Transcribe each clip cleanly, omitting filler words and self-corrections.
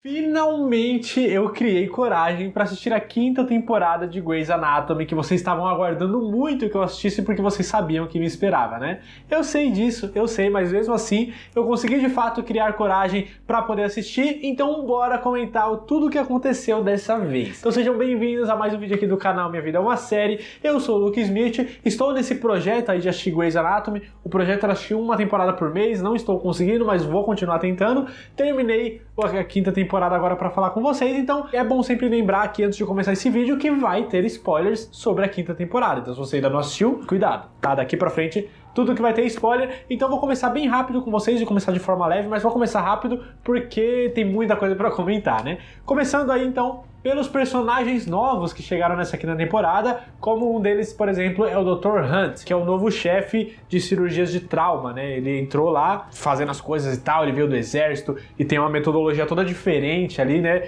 Finalmente eu criei coragem para assistir a 5ª temporada de Grey's Anatomy, que vocês estavam aguardando muito que eu assistisse porque vocês sabiam que me esperava, né? Eu sei disso, eu sei, mas mesmo assim eu consegui de fato criar coragem para poder assistir, então bora comentar tudo o que aconteceu dessa vez. Então sejam bem-vindos a mais um vídeo aqui do canal Minha Vida é uma Série. Eu sou o Luke Smith, estou nesse projeto aí de assistir Grey's Anatomy. O projeto era assistir uma temporada por mês, não estou conseguindo, mas vou continuar tentando. Terminei a 5ª temporada agora para falar com vocês, então é bom sempre lembrar aqui antes de começar esse vídeo que vai ter spoilers sobre a 5ª temporada, então se você ainda não assistiu, cuidado, tá? Daqui pra frente tudo que vai ter spoiler, então vou começar bem rápido com vocês, vou começar de forma leve, mas vou começar rápido porque tem muita coisa para comentar, né? Começando aí então pelos personagens novos que chegaram nessa 5ª temporada, como um deles, por exemplo, é o Dr. Hunt, que é o novo chefe de cirurgias de trauma, né? Ele entrou lá fazendo as coisas e tal, ele veio do exército e tem uma metodologia toda diferente ali, né?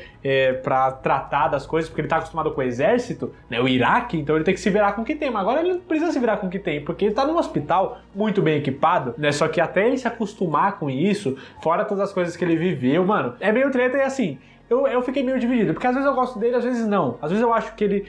Pra tratar das coisas, porque ele tá acostumado com o exército, né? O Iraque, então ele tem que se virar com o que tem, mas agora ele não precisa se virar com o que tem, porque ele tá num hospital muito bem equipado, né? Só que até ele se acostumar com isso, fora todas as coisas que ele viveu, mano, é meio treta e assim... Eu fiquei meio dividido, porque às vezes eu gosto dele, às vezes não. Às vezes eu acho que ele...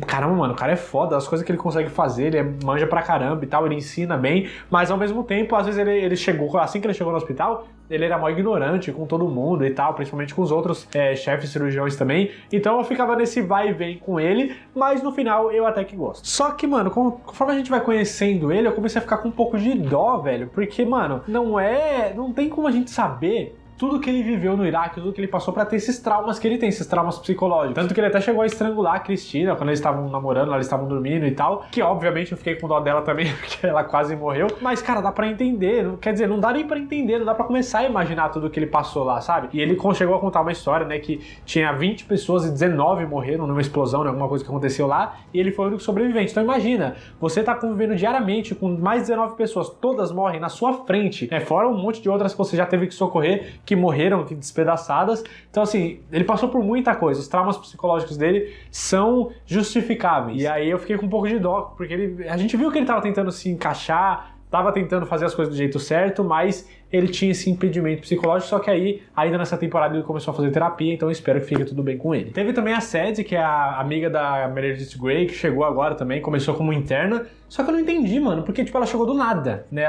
Caramba, mano, o cara é foda, as coisas que ele consegue fazer, ele manja pra caramba e tal, ele ensina bem, mas ao mesmo tempo, às vezes ele chegou, assim que ele chegou no hospital, ele era mó ignorante com todo mundo e tal, principalmente com os outros chefes cirurgiões também. Então eu ficava nesse vai e vem com ele, mas no final eu até que gosto. Só que, mano, conforme a gente vai conhecendo ele, eu comecei a ficar com um pouco de dó, velho, porque, mano, não tem como a gente saber tudo que ele viveu no Iraque, tudo que ele passou pra ter esses traumas que ele tem, esses traumas psicológicos. Tanto que ele até chegou a estrangular a Cristina quando eles estavam namorando, eles estavam dormindo e tal, que obviamente eu fiquei com dó dela também, porque ela quase morreu. Mas, cara, dá pra entender, quer dizer, não dá nem pra entender, não dá pra começar a imaginar tudo que ele passou lá, sabe? E ele chegou a contar uma história, né, que tinha 20 pessoas e 19 morreram numa explosão, né, alguma coisa que aconteceu lá, e ele foi o único sobrevivente. Então imagina, você tá convivendo diariamente com mais 19 pessoas, todas morrem na sua frente, né, fora um monte de outras que você já teve que socorrer, que morreram, que despedaçadas. Então assim, ele passou por muita coisa, os traumas psicológicos dele são justificáveis. E aí eu fiquei com um pouco de dó, porque a gente viu que ele tava tentando se encaixar, tava tentando fazer as coisas do jeito certo, mas ele tinha esse impedimento psicológico, só que aí, ainda nessa temporada, ele começou a fazer terapia, então eu espero que fique tudo bem com ele. Teve também a Sadie, que é a amiga da Meredith Grey, que chegou agora também, começou como interna, só que eu não entendi, mano, porque, tipo, ela chegou do nada, né,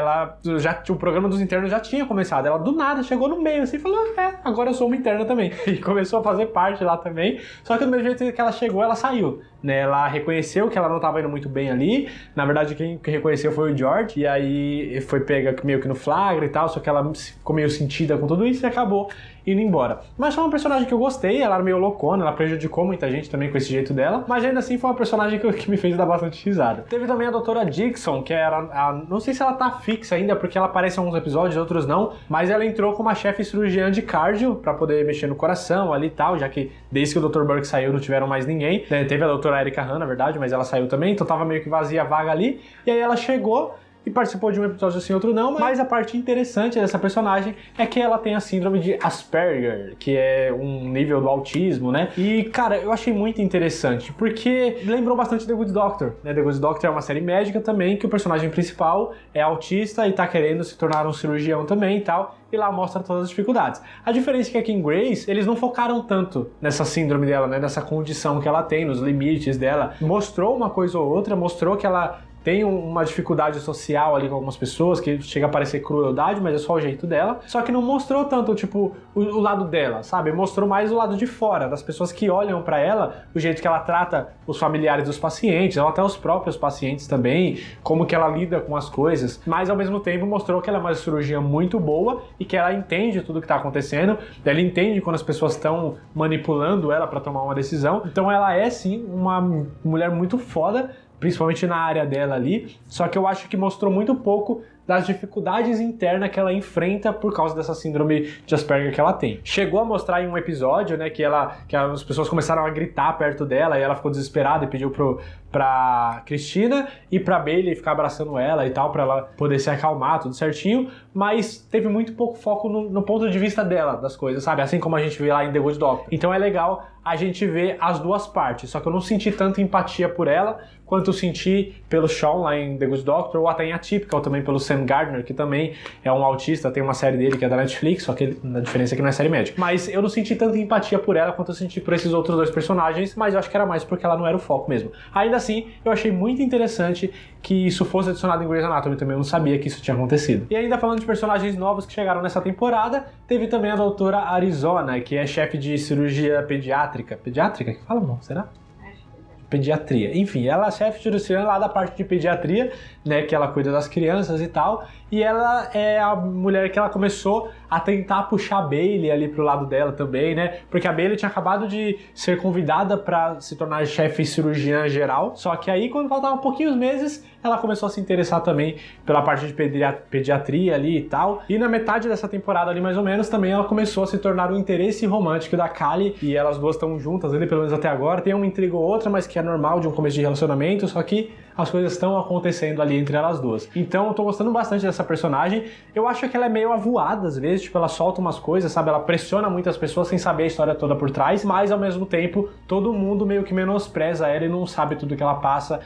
o programa dos internos já tinha começado, ela do nada chegou no meio, assim, e falou, agora eu sou uma interna também, e começou a fazer parte lá também, só que do mesmo jeito que ela chegou, ela saiu, né, ela reconheceu que ela não tava indo muito bem ali, na verdade quem reconheceu foi o George, e aí foi pega meio que no flagra e tal, só que ela ficou meio sentida com tudo isso e acabou indo embora. Mas foi uma personagem que eu gostei, ela era meio loucona, ela prejudicou muita gente também com esse jeito dela, mas ainda assim foi uma personagem que me fez dar bastante risada. Teve também a doutora Dixon, que era não sei se ela tá fixa ainda, porque ela aparece em alguns episódios, outros não, mas ela entrou como uma chefe cirurgiã de cardio, pra poder mexer no coração ali e tal, já que desde que o Dr. Burke saiu não tiveram mais ninguém, né? Teve a doutora Erika Han, na verdade, mas ela saiu também, então tava meio que vazia a vaga ali, e aí ela chegou e participou de um episódio assim, outro não, mas a parte interessante dessa personagem é que ela tem a síndrome de Asperger, que é um nível do autismo, né? E, cara, eu achei muito interessante, porque lembrou bastante The Good Doctor, né? The Good Doctor é uma série médica também, que o personagem principal é autista e tá querendo se tornar um cirurgião também e tal, e lá mostra todas as dificuldades. A diferença é que aqui em Grey's, eles não focaram tanto nessa síndrome dela, né? Nessa condição que ela tem, nos limites dela. Mostrou uma coisa ou outra, mostrou que ela tem uma dificuldade social ali com algumas pessoas, que chega a parecer crueldade, mas é só o jeito dela. Só que não mostrou tanto, tipo, o lado dela, sabe? Mostrou mais o lado de fora, das pessoas que olham pra ela, o jeito que ela trata os familiares dos pacientes, ou até os próprios pacientes também, como que ela lida com as coisas. Mas, ao mesmo tempo, mostrou que ela é uma cirurgiã muito boa e que ela entende tudo que tá acontecendo, ela entende quando as pessoas estão manipulando ela pra tomar uma decisão. Então ela é, sim, uma mulher muito foda, principalmente na área dela ali, só que eu acho que mostrou muito pouco das dificuldades internas que ela enfrenta por causa dessa síndrome de Asperger que ela tem. Chegou a mostrar em um episódio, né, que as pessoas começaram a gritar perto dela e ela ficou desesperada e pediu pra Cristina e pra Bailey ficar abraçando ela e tal, pra ela poder se acalmar, tudo certinho, mas teve muito pouco foco no ponto de vista dela, das coisas, sabe? Assim como a gente vê lá em The Good Doctor. Então é legal a gente ver as duas partes, só que eu não senti tanta empatia por ela quanto eu senti pelo Sean lá em The Good Doctor, ou até em Atypical também pelo Sam Sam Gardner, que também é um autista, tem uma série dele que é da Netflix, só que a diferença é que não é série médica. Mas eu não senti tanta empatia por ela quanto eu senti por esses outros dois personagens, mas eu acho que era mais porque ela não era o foco mesmo. Ainda assim, eu achei muito interessante que isso fosse adicionado em Grey's Anatomy também, eu não sabia que isso tinha acontecido. E ainda falando de personagens novos que chegaram nessa temporada, teve também a doutora Arizona, que é chefe de cirurgia pediátrica. Pediátrica? Que fala, não? Será? Pediatria. Enfim, ela é chefe de cirurgiã lá da parte de pediatria, né, que ela cuida das crianças e tal, e ela é a mulher que ela começou a tentar puxar a Bailey ali pro lado dela também, né, porque a Bailey tinha acabado de ser convidada para se tornar chefe cirurgiã geral, só que aí quando faltavam pouquinhos meses, ela começou a se interessar também pela parte de pediatria ali e tal, e na metade dessa temporada ali mais ou menos, também ela começou a se tornar um interesse romântico da Callie, e elas duas estão juntas ali, pelo menos até agora, tem uma intriga ou outra, mas que é normal de um começo de relacionamento, só que as coisas estão acontecendo ali entre elas duas. Então eu tô gostando bastante dessa personagem. Eu acho que ela é meio avoada às vezes, tipo, ela solta umas coisas, sabe? Ela pressiona muitas pessoas sem saber a história toda por trás, mas ao mesmo tempo todo mundo meio que menospreza ela e não sabe tudo que ela passa.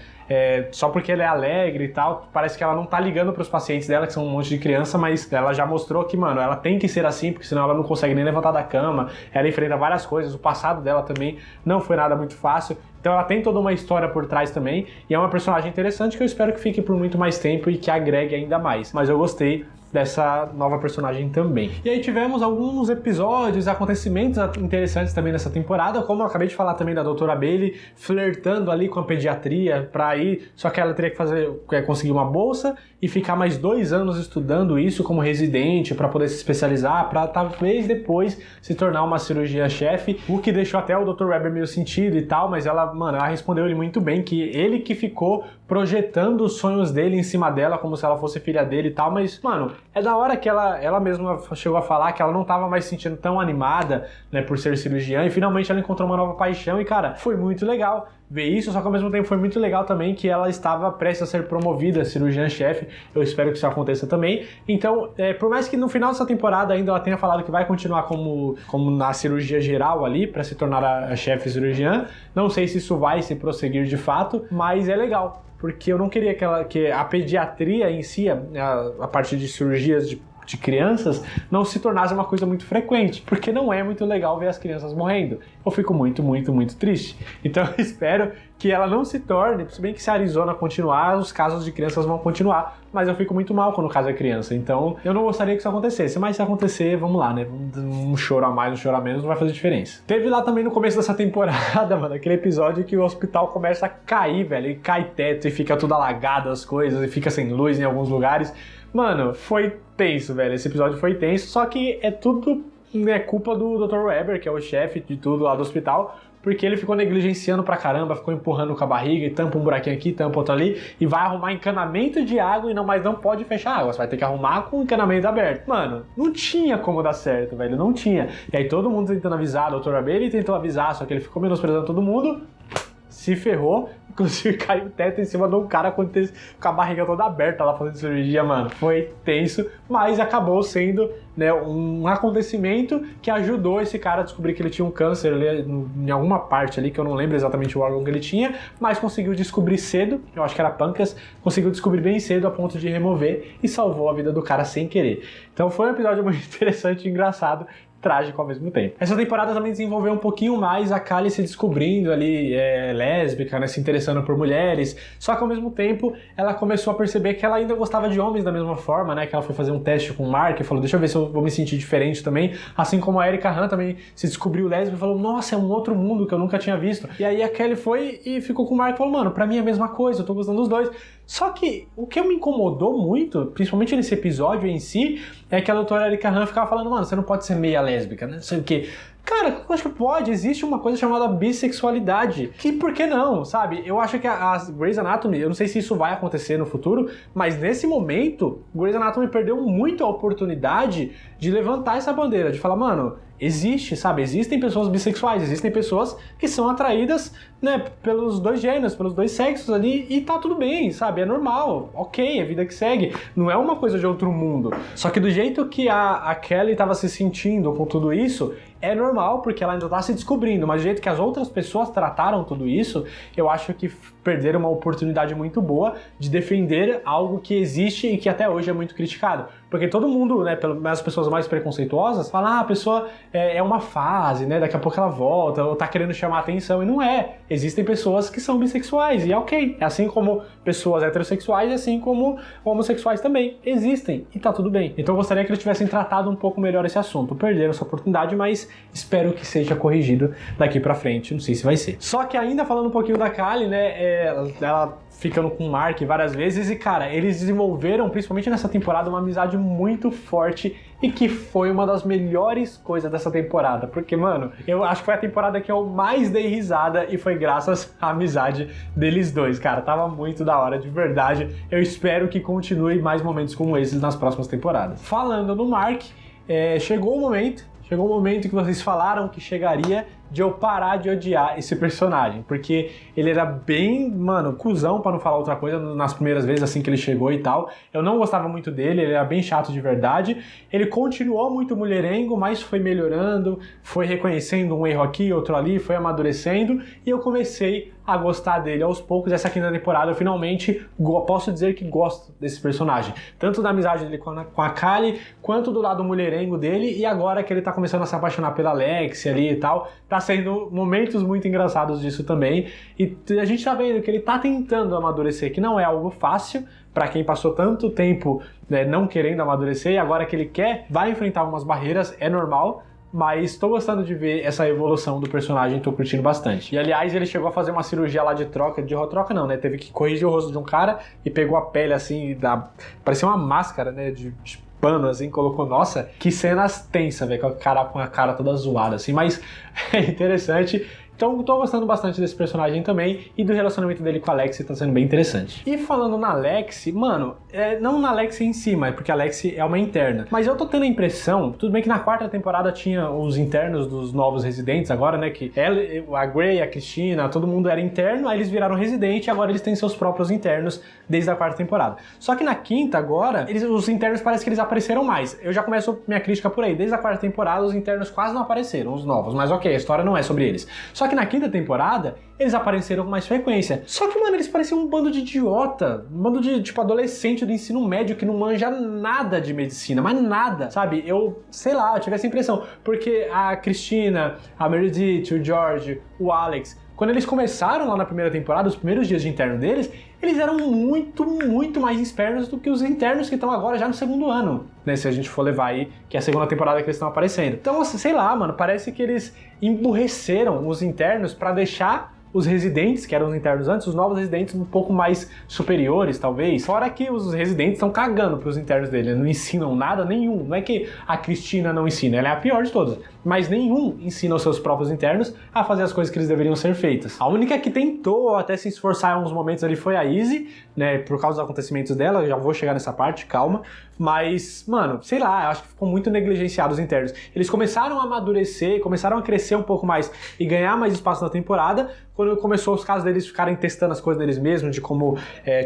Só porque ela é alegre e tal, parece que ela não tá ligando pros pacientes dela, que são um monte de criança, mas ela já mostrou que, mano, ela tem que ser assim, porque senão ela não consegue nem levantar da cama, ela enfrenta várias coisas, o passado dela também não foi nada muito fácil, então ela tem toda uma história por trás também, e é uma personagem interessante que eu espero que fique por muito mais tempo e que agregue ainda mais, mas eu gostei dessa nova personagem também. E aí tivemos alguns episódios, acontecimentos interessantes também nessa temporada, como eu acabei de falar também da doutora Bailey, flertando ali com a pediatria pra ir, só que ela teria que conseguir uma bolsa e ficar mais 2 anos estudando isso como residente para poder se especializar, para talvez depois se tornar uma cirurgia-chefe, o que deixou até o Dr. Webber meio sentido e tal, mas ela respondeu ele muito bem, que ele que ficou projetando os sonhos dele em cima dela, como se ela fosse filha dele e tal, mas, mano, é da hora que ela mesma chegou a falar que ela não tava mais se sentindo tão animada, né, por ser cirurgiã, e finalmente ela encontrou uma nova paixão, e cara, foi muito legal ver isso, só que ao mesmo tempo foi muito legal também que ela estava prestes a ser promovida a cirurgiã-chefe. Eu espero que isso aconteça também. Então, por mais que no final dessa temporada ainda ela tenha falado que vai continuar como na cirurgia geral ali, para se tornar a chefe cirurgiã, não sei se isso vai se prosseguir de fato, mas é legal, porque eu não queria que a pediatria em si, a parte de cirurgias de crianças, não se tornasse uma coisa muito frequente, porque não é muito legal ver as crianças morrendo. Eu fico muito, muito, muito triste. Então eu espero que ela não se torne, se bem que se a Arizona continuar, os casos de crianças vão continuar, mas eu fico muito mal quando o caso é criança, então eu não gostaria que isso acontecesse, mas se acontecer, vamos lá, né, um choro a mais, um choro a menos, não vai fazer diferença. Teve lá também no começo dessa temporada, mano, aquele episódio que o hospital começa a cair, velho, e cai teto e fica tudo alagado as coisas, e fica sem luz em alguns lugares. Mano, foi tenso, velho, esse episódio foi tenso, só que é tudo culpa do Dr. Webber, que é o chefe de tudo lá do hospital, porque ele ficou negligenciando pra caramba, ficou empurrando com a barriga e tampa um buraquinho aqui, tampa outro ali, e vai arrumar encanamento de água mas não pode fechar a água, você vai ter que arrumar com o encanamento aberto. Mano, não tinha como dar certo, velho, não tinha. E aí todo mundo tentando avisar, a doutora Bailey ele tentou avisar, só que ele ficou menosprezando todo mundo, se ferrou, inclusive caiu o teto em cima de um cara com a barriga toda aberta lá fazendo cirurgia, mano. Foi tenso, mas acabou sendo, né, um acontecimento que ajudou esse cara a descobrir que ele tinha um câncer ali, em alguma parte ali, que eu não lembro exatamente o órgão que ele tinha, mas conseguiu descobrir cedo, eu acho que era pâncreas, conseguiu descobrir bem cedo a ponto de remover e salvou a vida do cara sem querer. Então foi um episódio muito interessante e engraçado, trágico ao mesmo tempo. Essa temporada também desenvolveu um pouquinho mais a Callie se descobrindo ali lésbica, né, se interessando por mulheres, só que ao mesmo tempo ela começou a perceber que ela ainda gostava de homens da mesma forma, né, que ela foi fazer um teste com o Mark e falou, deixa eu ver se eu vou me sentir diferente também, assim como a Erica Han também se descobriu lésbica e falou, nossa, é um outro mundo que eu nunca tinha visto. E aí a Callie foi e ficou com o Mark e falou, mano, pra mim é a mesma coisa, eu tô gostando dos dois. Só que o que me incomodou muito, principalmente nesse episódio em si, é que a doutora Erica Han ficava falando, mano, você não pode ser meia lésbica, né? Não sei o quê. Cara, eu acho que pode, existe uma coisa chamada bissexualidade, que por que não, sabe? Eu acho que a Grey's Anatomy, eu não sei se isso vai acontecer no futuro, mas nesse momento, Grey's Anatomy perdeu muito a oportunidade de levantar essa bandeira, de falar, mano, existe, sabe? Existem pessoas bissexuais, existem pessoas que são atraídas, né, pelos dois gêneros, pelos dois sexos ali, e tá tudo bem, sabe? É normal, ok, é vida que segue, não é uma coisa de outro mundo. Só que do jeito que a Callie tava se sentindo com tudo isso, é normal, porque ela ainda tá se descobrindo, mas do jeito que as outras pessoas trataram tudo isso, eu acho que perderam uma oportunidade muito boa de defender algo que existe e que até hoje é muito criticado. Porque todo mundo, né, pelo menos as pessoas mais preconceituosas, falam, a pessoa é uma fase, né, daqui a pouco ela volta, ou tá querendo chamar atenção, e não é. Existem pessoas que são bissexuais, e é ok. É assim como pessoas heterossexuais, assim como homossexuais também existem, e tá tudo bem. Então eu gostaria que eles tivessem tratado um pouco melhor esse assunto. Perderam essa oportunidade, mas espero que seja corrigido daqui pra frente, não sei se vai ser. Só que ainda falando um pouquinho da Kylie, né, ela ficando com o Mark várias vezes, e cara, eles desenvolveram, principalmente nessa temporada, uma amizade muito forte e que foi uma das melhores coisas dessa temporada, porque, mano, eu acho que foi a temporada que eu mais dei risada e foi graças à amizade deles dois, cara, tava muito da hora, de verdade. Eu espero que continue mais momentos como esses nas próximas temporadas. Falando no Mark, chegou o momento que vocês falaram que chegaria de eu parar de odiar esse personagem, porque ele era bem, mano, cuzão, pra não falar outra coisa, nas primeiras vezes assim que ele chegou e tal. Eu não gostava muito dele, ele era bem chato de verdade. Ele continuou muito mulherengo, mas foi melhorando, foi reconhecendo um erro aqui, outro ali, foi amadurecendo, e eu comecei a gostar dele aos poucos. Essa quinta temporada eu finalmente posso dizer que gosto desse personagem, tanto da amizade dele com a Kylie, quanto do lado mulherengo dele, e agora que ele tá começando a se apaixonar pela Lexi ali e tal, tá sendo momentos muito engraçados disso também, e a gente tá vendo que ele tá tentando amadurecer, que não é algo fácil para quem passou tanto tempo, né, não querendo amadurecer, e agora que ele quer, vai enfrentar algumas barreiras, é normal, mas tô gostando de ver essa evolução do personagem, tô curtindo bastante. E aliás, ele chegou a fazer uma cirurgia lá de troca não, né, teve que corrigir o rosto de um cara e pegou a pele assim, parecia uma máscara, né, de pano, assim, colocou, nossa, que cenas tensas, velho, com a cara toda zoada, assim, mas é interessante. Então, tô gostando bastante desse personagem também, e do relacionamento dele com a Lexi tá sendo bem interessante. E falando na Lexi, mano, não na Lexi em si, mas porque a Lexi é uma interna, mas eu tô tendo a impressão, tudo bem que na quarta temporada tinha os internos dos novos residentes agora, né, que ela, a Grey, a Cristina, todo mundo era interno, aí eles viraram residente, e agora eles têm seus próprios internos desde a quarta temporada. Só que na quinta agora, os internos parece que eles apareceram mais. Eu já começo minha crítica por aí, desde a quarta temporada os internos quase não apareceram, os novos, mas ok, a história não é sobre eles. Só que na quinta temporada, eles apareceram com mais frequência. Só que, mano, eles pareciam um bando de idiota, um bando de, tipo, adolescente do ensino médio que não manja nada de medicina, mas nada, sabe? Eu, sei lá, eu tive essa impressão, porque a Cristina, a Meredith, o George, o Alex, quando eles começaram lá na primeira temporada, os primeiros dias de interno deles, eles eram muito, muito mais espertos do que os internos que estão agora já no segundo ano, né? Se a gente for levar aí, que é a segunda temporada que eles estão aparecendo. Então, sei lá, mano, parece que eles emburreceram os internos pra deixar os residentes, que eram os internos antes, os novos residentes um pouco mais superiores, talvez. Fora que os residentes estão cagando pros internos dele, não ensinam nada nenhum. Não é que a Cristina não ensina, ela é a pior de todas. Mas nenhum ensina os seus próprios internos a fazer as coisas que eles deveriam ser feitas. A única que tentou até se esforçar em alguns momentos ali foi a Izzy, né, por causa dos acontecimentos dela, eu já vou chegar nessa parte, calma. Mas, mano, sei lá, eu acho que ficou muito negligenciado os internos. Eles começaram a amadurecer, começaram a crescer um pouco mais e ganhar mais espaço na temporada, quando começou os casos deles ficarem testando as coisas deles mesmos, de como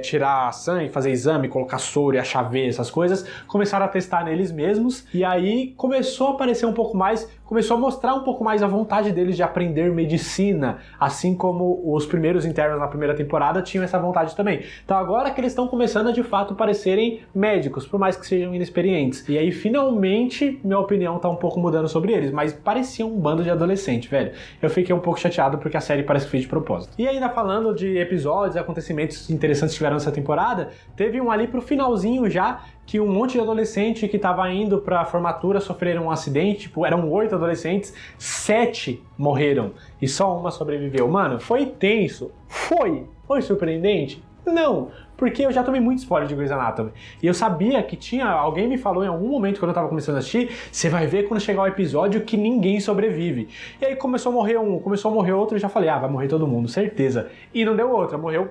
tirar sangue, fazer exame, colocar soro e achar veia, essas coisas, começaram a testar neles mesmos, e aí começou a aparecer um pouco mais, começou a mostrar um pouco mais a vontade deles de aprender medicina, assim como os primeiros internos na primeira temporada tinham essa vontade também. Então agora que eles estão começando a de fato parecerem médicos, por mais que sejam inexperientes. E aí finalmente minha opinião tá um pouco mudando sobre eles, mas parecia um bando de adolescente, velho. Eu fiquei um pouco chateado porque a série parece que fez de propósito. E ainda falando de episódios, acontecimentos interessantes que tiveram nessa temporada, teve um ali pro finalzinho já, que um monte de adolescente que tava indo pra formatura sofreram um acidente, tipo, eram 8 adolescentes, 7 morreram e só uma sobreviveu. Mano, foi tenso? Foi surpreendente? Não, porque eu já tomei muito spoiler de Grey's Anatomy. E eu sabia que tinha, alguém me falou em algum momento quando eu tava começando a assistir, você vai ver quando chegar o episódio que ninguém sobrevive. E aí começou a morrer um, começou a morrer outro, eu já falei, vai morrer todo mundo, certeza. E não deu outra, morreu,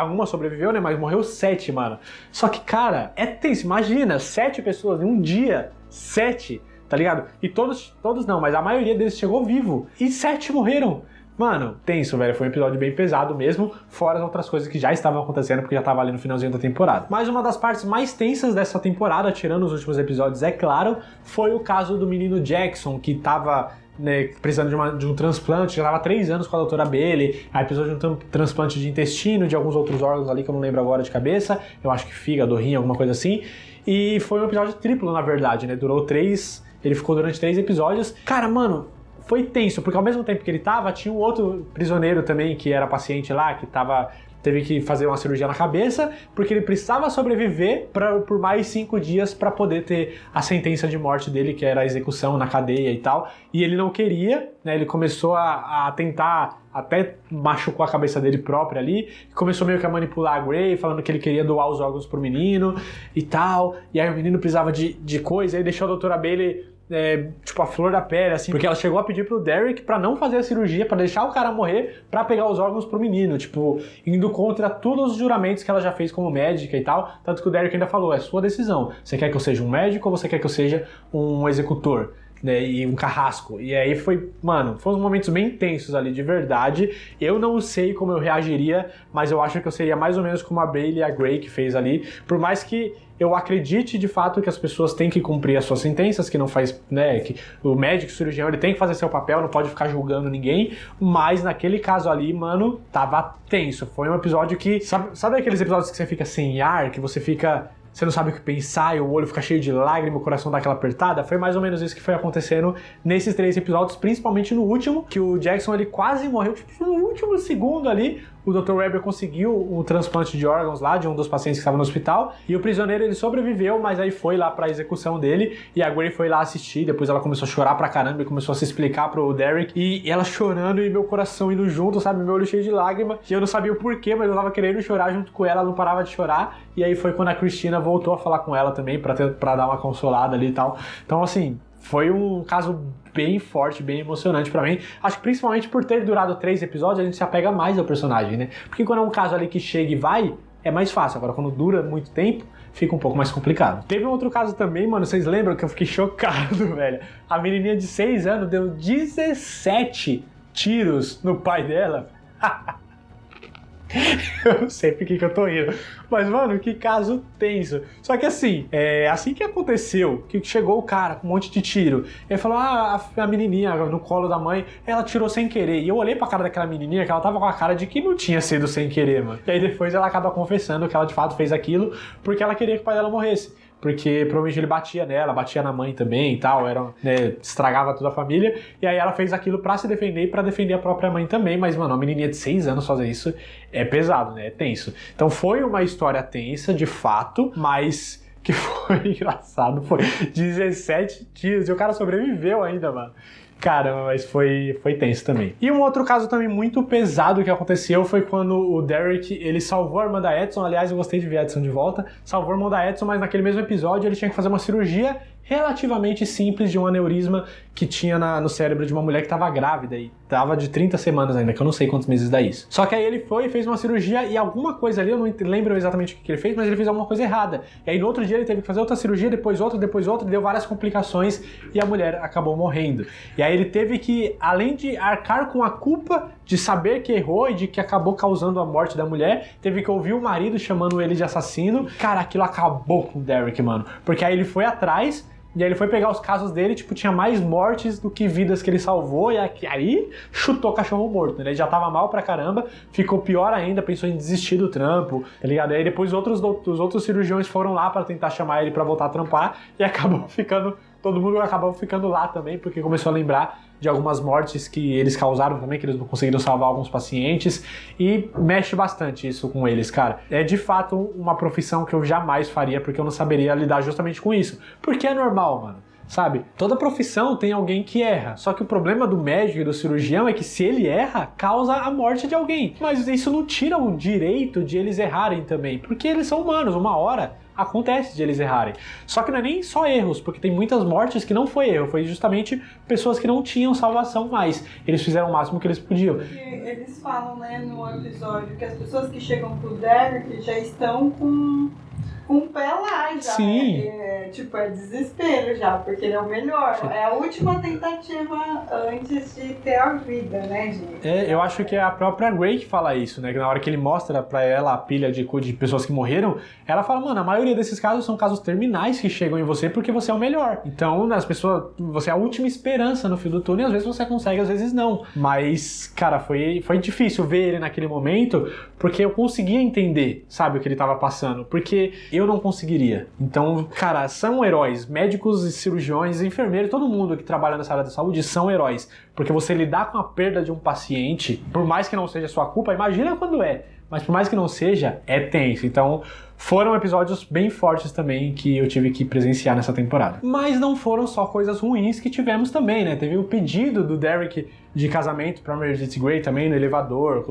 uma sobreviveu, né, mas morreu 7, mano. Só que, cara, é tenso, imagina, 7 pessoas em um dia, 7, tá ligado? E todos não, mas a maioria deles chegou vivo. E 7 morreram. Mano, tenso, velho, foi um episódio bem pesado mesmo, fora as outras coisas que já estavam acontecendo, porque já tava ali no finalzinho da temporada. Mas uma das partes mais tensas dessa temporada, tirando os últimos episódios, é claro, foi o caso do menino Jackson, que tava né, precisando de um transplante, já estava 3 anos com a doutora Bailey, aí precisou de um transplante de intestino, de alguns outros órgãos ali que eu não lembro agora de cabeça, eu acho que fígado, rim, alguma coisa assim, e foi um episódio triplo, na verdade, né, ele ficou durante 3 episódios. Cara, mano, foi tenso, porque ao mesmo tempo que ele tava, tinha um outro prisioneiro também, que era paciente lá, que teve que fazer uma cirurgia na cabeça, porque ele precisava sobreviver por mais 5 dias para poder ter a sentença de morte dele, que era a execução na cadeia e tal, e ele não queria, né, ele começou a tentar, até machucou a cabeça dele própria ali, começou meio que a manipular a Grey, falando que ele queria doar os órgãos pro menino e tal, e aí o menino precisava de coisa, aí deixou a doutora Bailey tipo, a flor da pele, assim, porque ela chegou a pedir pro Derek pra não fazer a cirurgia, pra deixar o cara morrer, pra pegar os órgãos pro menino, tipo, indo contra todos os juramentos que ela já fez como médica e tal, tanto que o Derek ainda falou, é sua decisão, você quer que eu seja um médico ou você quer que eu seja um executor? Né, e um carrasco. E aí foram uns momentos bem intensos ali, de verdade. Eu não sei como eu reagiria, mas eu acho que eu seria mais ou menos como a Bailey e a Grey que fez ali, por mais que eu acredite de fato que as pessoas têm que cumprir as suas sentenças, que não faz, né, que o médico, o cirurgião, ele tem que fazer seu papel, não pode ficar julgando ninguém, mas naquele caso ali, mano, tava tenso. Foi um episódio que, sabe aqueles episódios que você fica sem ar, que você não sabe o que pensar e o olho fica cheio de lágrima, o coração dá aquela apertada? Foi mais ou menos isso que foi acontecendo nesses 3 episódios, principalmente no último, que o Jackson ele quase morreu, tipo, no último segundo ali, o Dr. Webber conseguiu o transplante de órgãos lá de um dos pacientes que estava no hospital, e o prisioneiro ele sobreviveu, mas aí foi lá pra execução dele, e a Grey foi lá assistir, depois ela começou a chorar pra caramba e começou a se explicar pro Derek, e ela chorando e meu coração indo junto, sabe, meu olho cheio de lágrima, e eu não sabia o porquê, mas eu tava querendo chorar junto com ela, não parava de chorar, e aí foi quando a Cristina voltou a falar com ela também, pra dar uma consolada ali e tal. Então, assim, foi um caso bem forte, bem emocionante pra mim. Acho que principalmente por ter durado 3 episódios, a gente se apega mais ao personagem, né? Porque quando é um caso ali que chega e vai, é mais fácil. Agora, quando dura muito tempo, fica um pouco mais complicado. Teve um outro caso também, mano, vocês lembram que eu fiquei chocado, velho? A menininha de 6 anos deu 17 tiros no pai dela. Eu não sei por que eu tô rindo. Mas, mano, que caso tenso. Só que assim, assim que aconteceu, que chegou o cara com um monte de tiro, ele falou, a menininha no colo da mãe, ela tirou sem querer. E eu olhei pra cara daquela menininha, que ela tava com a cara de que não tinha sido sem querer, mano. E aí depois ela acaba confessando que ela de fato fez aquilo porque ela queria que o pai dela morresse. Porque provavelmente ele batia nela, batia na mãe também e tal, estragava toda a família, e aí ela fez aquilo pra se defender e pra defender a própria mãe também, mas, mano, uma menininha de 6 anos fazer isso é pesado, né, é tenso. Então foi uma história tensa, de fato, mas que foi engraçado, foi 17 tiros, e o cara sobreviveu ainda, mano. Caramba, mas foi tenso também. E um outro caso também muito pesado que aconteceu foi quando o Derek, ele salvou a irmã da Edson. Aliás, eu gostei de ver a Edson de volta. Salvou a irmã da Edson, mas naquele mesmo episódio ele tinha que fazer uma cirurgia relativamente simples de um aneurisma que tinha no cérebro de uma mulher que estava grávida e estava de 30 semanas ainda, que eu não sei quantos meses dá isso. Só que aí ele foi e fez uma cirurgia e alguma coisa ali, eu não lembro exatamente o que ele fez, mas ele fez alguma coisa errada. E aí no outro dia ele teve que fazer outra cirurgia, depois outra, deu várias complicações e a mulher acabou morrendo. E aí ele teve que, além de arcar com a culpa de saber que errou e de que acabou causando a morte da mulher, teve que ouvir o marido chamando ele de assassino. Cara, aquilo acabou com o Derek, mano. Porque aí ele foi atrás, e aí ele foi pegar os casos dele, tipo, tinha mais mortes do que vidas que ele salvou, e aí chutou cachorro morto, né? Ele já tava mal pra caramba, ficou pior ainda, pensou em desistir do trampo, tá ligado? Aí depois os outros cirurgiões foram lá pra tentar chamar ele pra voltar a trampar, e todo mundo acabou ficando lá também, porque começou a lembrar de algumas mortes que eles causaram também, que eles não conseguiram salvar alguns pacientes, e mexe bastante isso com eles, cara. É de fato uma profissão que eu jamais faria, porque eu não saberia lidar justamente com isso. Porque é normal, mano. Sabe? Toda profissão tem alguém que erra. Só que o problema do médico e do cirurgião é que se ele erra, causa a morte de alguém. Mas isso não tira o direito de eles errarem também, porque eles são humanos, uma hora acontece de eles errarem. Só que não é nem só erros, porque tem muitas mortes que não foi erro, foi justamente pessoas que não tinham salvação mais. Eles fizeram o máximo que eles podiam. Porque eles falam, né, no episódio, que as pessoas que chegam pro Derek já estão com com o pé lá já. Sim. Tipo, é desespero já, porque ele é o melhor. É a última tentativa antes de ter a vida, né? Eu acho que é a própria Grey que fala isso, né? Que na hora que ele mostra pra ela a pilha de pessoas que morreram, ela fala, mano, a maioria desses casos são casos terminais que chegam em você porque você é o melhor. Então, as pessoas, você é a última esperança no fio do túnel e às vezes você consegue, às vezes não. Mas, cara, foi difícil ver ele naquele momento porque eu conseguia entender, sabe, o que ele tava passando. Porque eu não conseguiria. Então, cara, são heróis. Médicos e cirurgiões, enfermeiros, todo mundo que trabalha nessa área da saúde são heróis. Porque você lidar com a perda de um paciente, por mais que não seja sua culpa, imagina quando é. Mas por mais que não seja, é tenso. Então, foram episódios bem fortes também que eu tive que presenciar nessa temporada. Mas não foram só coisas ruins que tivemos também, né? Teve o pedido do Derek de casamento pra Meredith Grey também no elevador,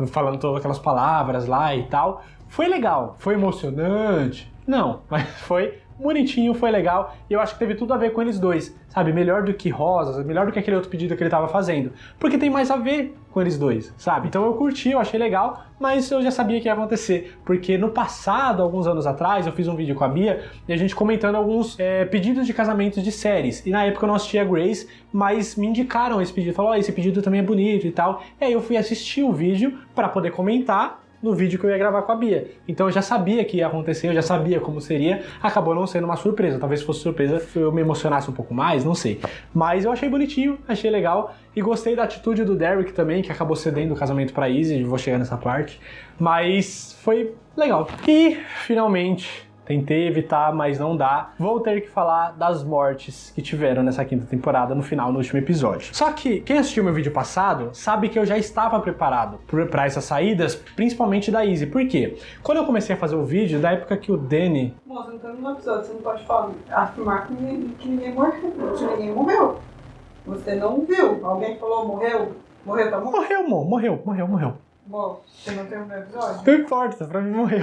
falando todas aquelas palavras lá e tal. Foi legal, foi emocionante. Não, mas foi bonitinho, foi legal, e eu acho que teve tudo a ver com eles dois, sabe? Melhor do que Rosas, melhor do que aquele outro pedido que ele tava fazendo, porque tem mais a ver com eles dois, sabe? Então eu curti, eu achei legal, mas eu já sabia que ia acontecer, porque no passado, alguns anos atrás, eu fiz um vídeo com a Bia, e a gente comentando alguns pedidos de casamentos de séries, e na época eu não assistia Grace, mas me indicaram esse pedido, falaram, esse pedido também é bonito e tal, e aí eu fui assistir o vídeo para poder comentar no vídeo que eu ia gravar com a Bia. Então eu já sabia que ia acontecer, eu já sabia como seria, acabou não sendo uma surpresa. Talvez fosse surpresa eu me emocionasse um pouco mais, não sei. Mas eu achei bonitinho, achei legal e gostei da atitude do Derek também, que acabou cedendo o casamento pra Izzy, vou chegar nessa parte. Mas foi legal. E, finalmente, tentei evitar, mas não dá. Vou ter que falar das mortes que tiveram nessa quinta temporada no final, no último episódio. Só que quem assistiu meu vídeo passado sabe que eu já estava preparado para essas saídas, principalmente da Izzy. Por quê? Quando eu comecei a fazer o vídeo, da época que o Danny... Moça, não tá no episódio, você não pode afirmar que ninguém morreu. Você não viu? Alguém falou morreu? Morreu, tá morto? Morreu. Bom, você não terminou o episódio? Não importa, pra mim morreu.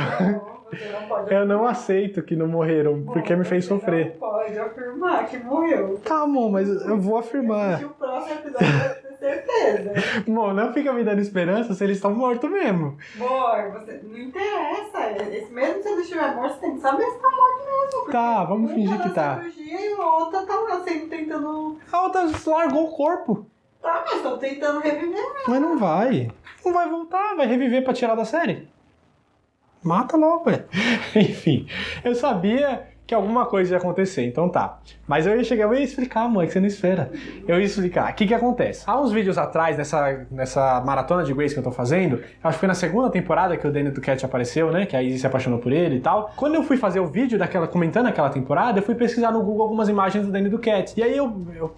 Você não pode Eu não aceito que não morreram, porque me fez sofrer. Não pode afirmar que morreu. Tá, amor, mas eu vou afirmar. O próximo episódio vai ter certeza. Amor, não fica me dando esperança se eles estão mortos mesmo. Amor, você não interessa. Mesmo se ele estiver morto, você tem que saber se tá morto mesmo. Tá, vamos fingir que tá. E a outra tá lá sempre tentando... A outra largou o corpo. Tá, mas estão tentando reviver. Mas não vai. Não vai voltar, vai reviver pra tirar da série. Mata logo, ué. Enfim, eu sabia que alguma coisa ia acontecer, então tá. Mas eu ia explicar, amor, que você não espera. Eu ia explicar. O que acontece? Há uns vídeos atrás, nessa maratona de Grace que eu tô fazendo, acho que foi na segunda temporada que o Danny Duquette apareceu, né? Que a Izzy se apaixonou por ele e tal. Quando eu fui fazer o vídeo comentando aquela temporada, eu fui pesquisar no Google algumas imagens do Danny Duquette. E aí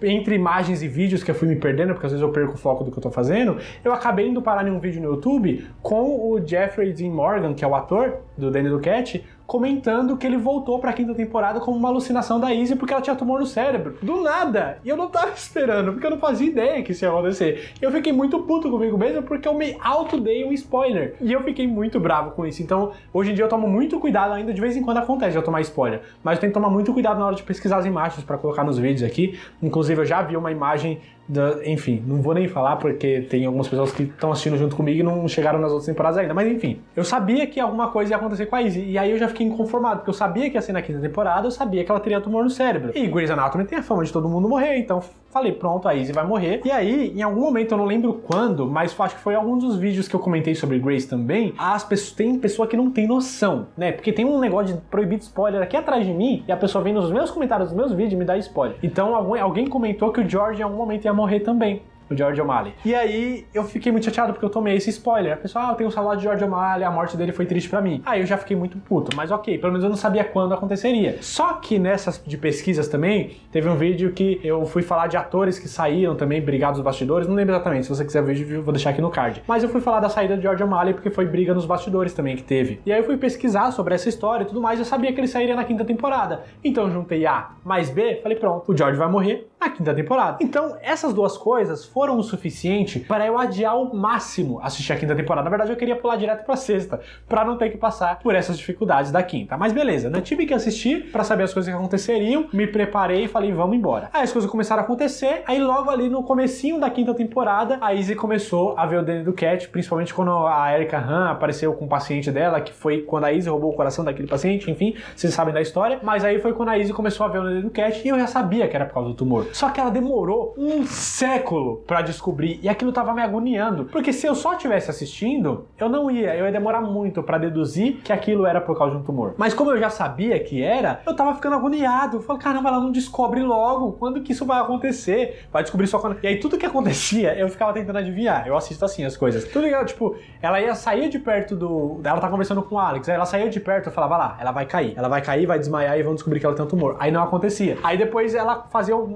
entre imagens e vídeos que eu fui me perdendo, porque às vezes eu perco o foco do que eu tô fazendo, eu acabei indo parar em um vídeo no YouTube com o Jeffrey Dean Morgan, que é o ator do Danny Duquette, comentando que ele voltou pra quinta temporada como uma alucinação da Izzy porque ela tinha tumor no cérebro. Do nada! E eu não tava esperando, porque eu não fazia ideia que isso ia acontecer. Eu fiquei muito puto comigo mesmo porque eu me auto-dei um spoiler. E eu fiquei muito bravo com isso. Então, hoje em dia eu tomo muito cuidado, ainda de vez em quando acontece de eu tomar spoiler. Mas eu tenho que tomar muito cuidado na hora de pesquisar as imagens pra colocar nos vídeos aqui. Inclusive, eu já vi uma imagem enfim, não vou nem falar porque tem algumas pessoas que estão assistindo junto comigo e não chegaram nas outras temporadas ainda, mas enfim, eu sabia que alguma coisa ia acontecer com a Izzy, e aí eu já fiquei inconformado, porque eu sabia que ia ser na quinta temporada, eu sabia que ela teria tumor no cérebro, e Grey's Anatomy tem a fama de todo mundo morrer, então falei, pronto, a Izzy vai morrer, e aí, em algum momento, eu não lembro quando, mas acho que foi algum dos vídeos que eu comentei sobre Grace também, tem pessoa que não tem noção, né, porque tem um negócio de proibido spoiler aqui atrás de mim, e a pessoa vem nos meus comentários dos meus vídeos e me dá spoiler, então alguém comentou que o George em algum momento ia morrer também, o George O'Malley. E aí eu fiquei muito chateado porque eu tomei esse spoiler. A pessoa, eu tenho saudade de George O'Malley, a morte dele foi triste pra mim. Aí eu já fiquei muito puto, mas ok, pelo menos eu não sabia quando aconteceria. Só que nessas de pesquisas também, teve um vídeo que eu fui falar de atores que saíram também, brigados nos bastidores, não lembro exatamente, se você quiser ver o vídeo eu vou deixar aqui no card. Mas eu fui falar da saída de George O'Malley porque foi briga nos bastidores também que teve. E aí eu fui pesquisar sobre essa história e tudo mais, eu sabia que ele sairia na quinta temporada. Então eu juntei A mais B, falei pronto, o George vai morrer na quinta temporada. Então essas duas coisas foram foram o suficiente para eu adiar ao máximo assistir a quinta temporada. Na verdade, eu queria pular direto pra sexta, pra não ter que passar por essas dificuldades da quinta. Mas beleza, né? Tive que assistir pra saber as coisas que aconteceriam, me preparei e falei, vamos embora. Aí as coisas começaram a acontecer, aí logo ali no comecinho da quinta temporada, a Izzy começou a ver o Danny do Cat, principalmente quando a Erica Han apareceu com o paciente dela, que foi quando a Izzy roubou o coração daquele paciente, enfim, vocês sabem da história, mas aí foi quando a Izzy começou a ver o Danny do Cat e eu já sabia que era por causa do tumor. Só que ela demorou um século pra descobrir e aquilo tava me agoniando, porque se eu só estivesse assistindo, eu ia demorar muito pra deduzir que aquilo era por causa de um tumor. Mas como eu já sabia que era, eu tava ficando agoniado. Eu falei, caramba, ela não descobre logo. Quando que isso vai acontecer? Vai descobrir só quando... E aí tudo que acontecia, eu ficava tentando adivinhar. Eu assisto assim as coisas. Tudo legal, tipo, ela ia sair de perto do... Ela tá conversando com o Alex, aí ela saía de perto, eu falava, lá, ela vai cair. Ela vai cair, vai desmaiar e vão descobrir que ela tem um tumor. Aí não acontecia. Aí depois ela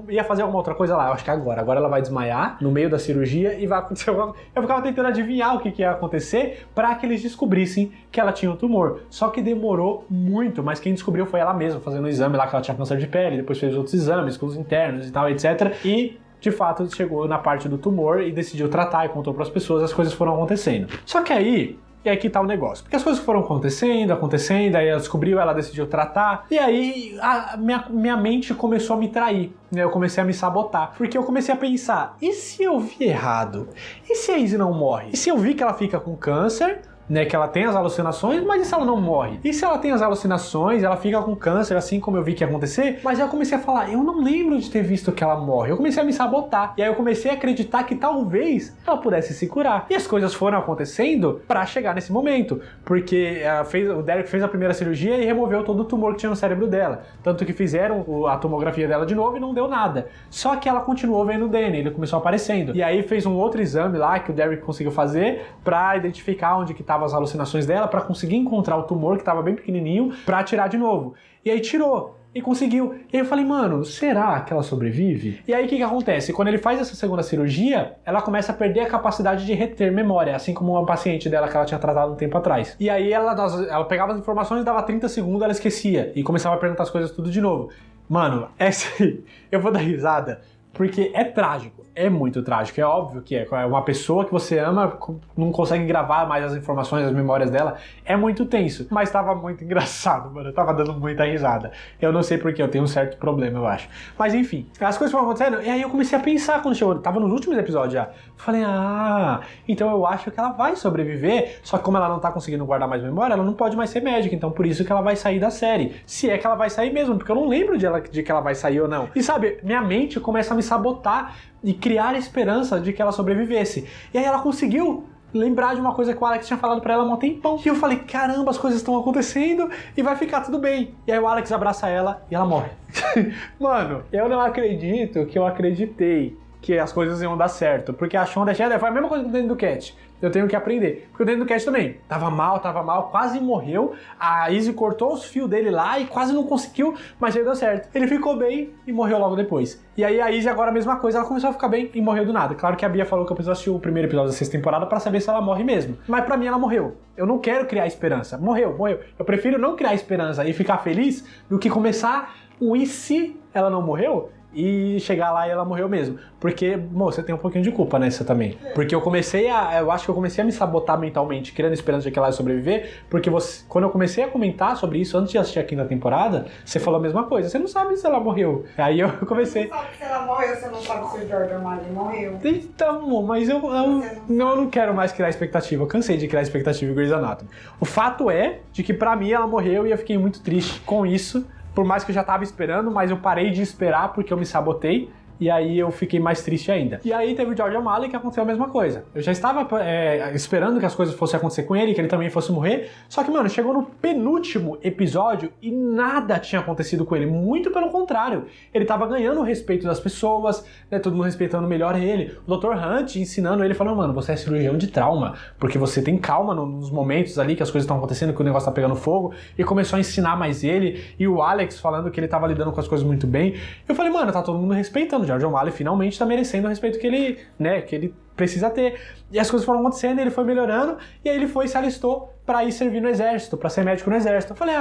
ia fazer alguma outra coisa lá. Eu acho que agora ela vai desmaiar no meio da cirurgia e vai acontecer alguma coisa. Eu ficava tentando adivinhar o que ia acontecer pra que eles descobrissem que ela tinha um tumor. Só que demorou muito, mas quem descobriu foi ela mesma, fazendo um exame lá que ela tinha câncer de pele, depois fez outros exames com os internos e tal, etc. E de fato chegou na parte do tumor e decidiu tratar e contou para as pessoas, as coisas foram acontecendo. Só que aí e aqui tá o negócio. Porque as coisas foram acontecendo, aí ela descobriu, ela decidiu tratar, e aí a minha mente começou a me trair, né? Eu comecei a me sabotar, porque eu comecei a pensar, e se eu vi errado? E se a Izzy não morre? E se eu vi que ela fica com câncer, né, que ela tem as alucinações, mas e se ela não morre? E se ela tem as alucinações, ela fica com câncer, assim como eu vi que ia acontecer? Mas aí eu comecei a falar, eu não lembro de ter visto que ela morre. Eu comecei a me sabotar. E aí eu comecei a acreditar que talvez ela pudesse se curar. E as coisas foram acontecendo pra chegar nesse momento. Porque o Derek fez a primeira cirurgia e removeu todo o tumor que tinha no cérebro dela. Tanto que fizeram a tomografia dela de novo e não deu nada. Só que ela continuou vendo o Danny, ele começou aparecendo. E aí fez um outro exame lá que o Derek conseguiu fazer pra identificar onde que tá as alucinações dela, para conseguir encontrar o tumor que estava bem pequenininho, para tirar de novo. E aí tirou. E conseguiu. E aí eu falei, mano, será que ela sobrevive? E aí o que acontece? Quando ele faz essa segunda cirurgia, ela começa a perder a capacidade de reter memória, assim como uma paciente dela que ela tinha tratado um tempo atrás. E aí ela pegava as informações, dava 30 segundos, ela esquecia. E começava a perguntar as coisas tudo de novo. Mano, eu vou dar risada, porque é trágico. É muito trágico, é óbvio que é uma pessoa que você ama, não consegue gravar mais as informações, as memórias dela, é muito tenso, mas tava muito engraçado, mano, eu tava dando muita risada, eu não sei porque, eu tenho um certo problema, eu acho, mas enfim, as coisas foram acontecendo, e aí eu comecei a pensar quando chegou, tava nos últimos episódios já, falei, então eu acho que ela vai sobreviver, só que como ela não tá conseguindo guardar mais memória, ela não pode mais ser médica, então por isso que ela vai sair da série, se é que ela vai sair mesmo, porque eu não lembro de que ela vai sair ou não, e sabe, minha mente começa a me sabotar, e criar a esperança de que ela sobrevivesse. E aí ela conseguiu lembrar de uma coisa que o Alex tinha falado pra ela há um tempão. E eu falei, caramba, as coisas estão acontecendo e vai ficar tudo bem. E aí o Alex abraça ela e ela morre. Mano, eu não acredito que eu acreditei que as coisas iam dar certo. Porque a Shonda Shader foi a mesma coisa com o Danny do Cat. Eu tenho que aprender. Porque o Danny do Cat também tava mal, quase morreu. A Izzy cortou os fios dele lá e quase não conseguiu, mas aí deu certo. Ele ficou bem e morreu logo depois. E aí a Izzy agora a mesma coisa, ela começou a ficar bem e morreu do nada. Claro que a Bia falou que eu preciso assistir o primeiro episódio da sexta temporada pra saber se ela morre mesmo. Mas pra mim ela morreu. Eu não quero criar esperança. Morreu. Eu prefiro não criar esperança e ficar feliz do que começar o e se ela não morreu? E chegar lá e ela morreu mesmo. Porque, você tem um pouquinho de culpa nessa também. Porque eu acho que eu comecei a me sabotar mentalmente, criando esperança de que ela ia sobreviver, porque quando eu comecei a comentar sobre isso, antes de assistir a quinta temporada, você falou a mesma coisa. Você não sabe se ela morreu. Aí eu comecei... Você não sabe se ela morreu, você não sabe se o George O'Malley morreu. Então, mas eu não quero mais criar expectativa. Eu cansei de criar expectativa em Grey's Anatomy. O fato é de que pra mim ela morreu e eu fiquei muito triste com isso. Por mais que eu já tava esperando, mas eu parei de esperar porque eu me sabotei. E aí eu fiquei mais triste ainda. E aí teve o George O'Malley que aconteceu a mesma coisa. Eu já estava esperando que as coisas fossem acontecer com ele, que ele também fosse morrer. Só que, mano, chegou no penúltimo episódio e nada tinha acontecido com ele. Muito pelo contrário. Ele tava ganhando o respeito das pessoas, né, todo mundo respeitando melhor ele. O Dr. Hunt ensinando ele, falando, mano, você é cirurgião de trauma, porque você tem calma nos momentos ali que as coisas estão acontecendo, que o negócio tá pegando fogo. E começou a ensinar mais ele. E o Alex falando que ele tava lidando com as coisas muito bem. Eu falei, mano, tá todo mundo respeitando. George O'Malley finalmente tá merecendo o respeito que ele precisa ter. E as coisas foram acontecendo, ele foi melhorando, e aí ele foi e se alistou pra ir servir no exército, pra ser médico no exército. Eu falei,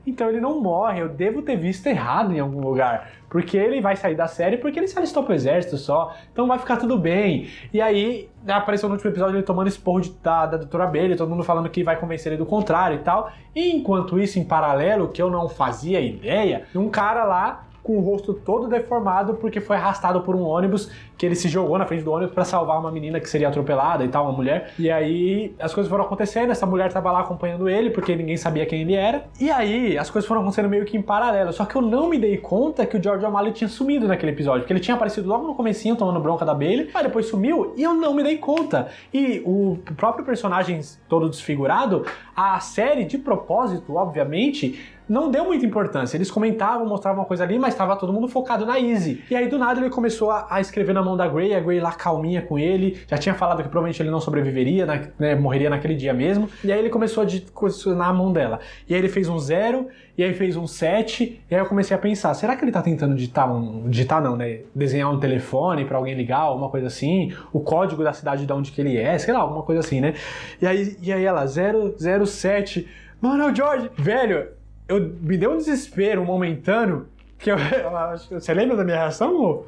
então ele não morre, eu devo ter visto errado em algum lugar, porque ele vai sair da série porque ele se alistou pro exército só, então vai ficar tudo bem. E aí apareceu no último episódio ele tomando esporro da doutora Bailey, todo mundo falando que vai convencer ele do contrário e tal. E enquanto isso, em paralelo, que eu não fazia ideia, um cara lá com o rosto todo deformado porque foi arrastado por um ônibus, que ele se jogou na frente do ônibus pra salvar uma menina que seria atropelada e tal, uma mulher. E aí as coisas foram acontecendo, essa mulher tava lá acompanhando ele porque ninguém sabia quem ele era. E aí as coisas foram acontecendo meio que em paralelo, só que eu não me dei conta que o George O'Malley tinha sumido naquele episódio, porque ele tinha aparecido logo no comecinho tomando bronca da Bailey, aí depois sumiu e eu não me dei conta. E o próprio personagem todo desfigurado, a série de propósito, obviamente, não deu muita importância. Eles comentavam, mostravam uma coisa ali, mas estava todo mundo focado na Izzy. E aí, do nada, ele começou a escrever na mão da Grey, a Grey lá calminha com ele, já tinha falado que provavelmente ele não sobreviveria, né, morreria naquele dia mesmo. E aí ele começou a questionar a mão dela. E aí ele fez um 0, e aí fez um 7, e aí eu comecei a pensar, será que ele tá tentando desenhar um telefone pra alguém ligar, alguma coisa assim, o código da cidade de onde que ele é, sei lá, alguma coisa assim, né? E aí ela, 007, mano, é o George, velho. Me deu um desespero momentâneo, que você lembra da minha reação, amor?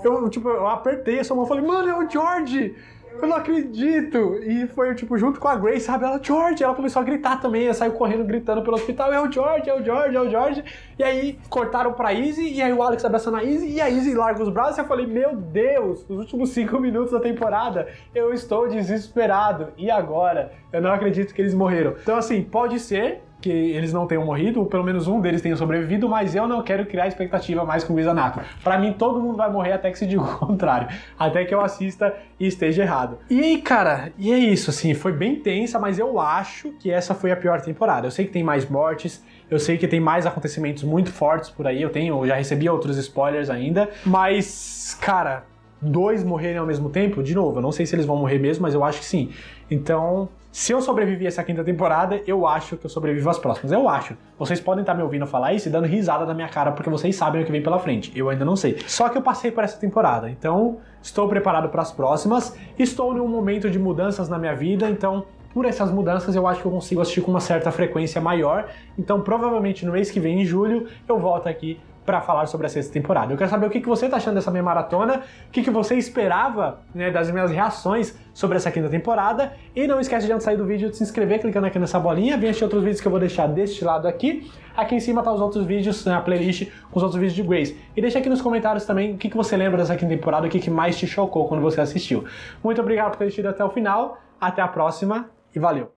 Não. Eu apertei a sua mão e falei, mano, é o George! Eu não acredito! E foi, junto com a Grace, sabe? Ela, George! Ela começou a gritar também, ela saiu correndo, gritando pelo hospital, é o George, é o George, é o George! E aí, cortaram pra Izzy, e aí o Alex abraçando a Izzy, e a Izzy larga os braços, e eu falei, meu Deus! Os últimos 5 minutos da temporada, eu estou desesperado! E agora? Eu não acredito que eles morreram. Então, assim, pode ser que eles não tenham morrido, ou pelo menos um deles tenha sobrevivido, mas eu não quero criar expectativa mais com o Grey's Anatomy. Pra mim, todo mundo vai morrer até que se diga o contrário. Até que eu assista e esteja errado. E aí, cara, e é isso, assim, foi bem tensa, mas eu acho que essa foi a pior temporada. Eu sei que tem mais mortes, eu sei que tem mais acontecimentos muito fortes por aí, eu já recebi outros spoilers ainda, mas, cara, 2 morrerem ao mesmo tempo, de novo, eu não sei se eles vão morrer mesmo, mas eu acho que sim. Então, se eu sobrevivi a essa 5ª temporada, eu acho que eu sobrevivo às próximas. Eu acho. Vocês podem estar me ouvindo falar isso e dando risada na minha cara, porque vocês sabem o que vem pela frente. Eu ainda não sei. Só que eu passei por essa temporada, então estou preparado para as próximas. Estou num momento de mudanças na minha vida, então por essas mudanças eu acho que eu consigo assistir com uma certa frequência maior. Então provavelmente no mês que vem, em julho, eu volto aqui para falar sobre a 6ª temporada. Eu quero saber o que você tá achando dessa minha maratona, o que você esperava, né, das minhas reações sobre essa 5ª temporada, e não esquece de antes de sair do vídeo de se inscrever clicando aqui nessa bolinha, vem assistir outros vídeos que eu vou deixar deste lado aqui, aqui em cima tá os outros vídeos, na playlist com os outros vídeos de Grey's. E deixa aqui nos comentários também o que você lembra dessa 5ª temporada, o que mais te chocou quando você assistiu. Muito obrigado por ter assistido até o final, até a próxima e valeu!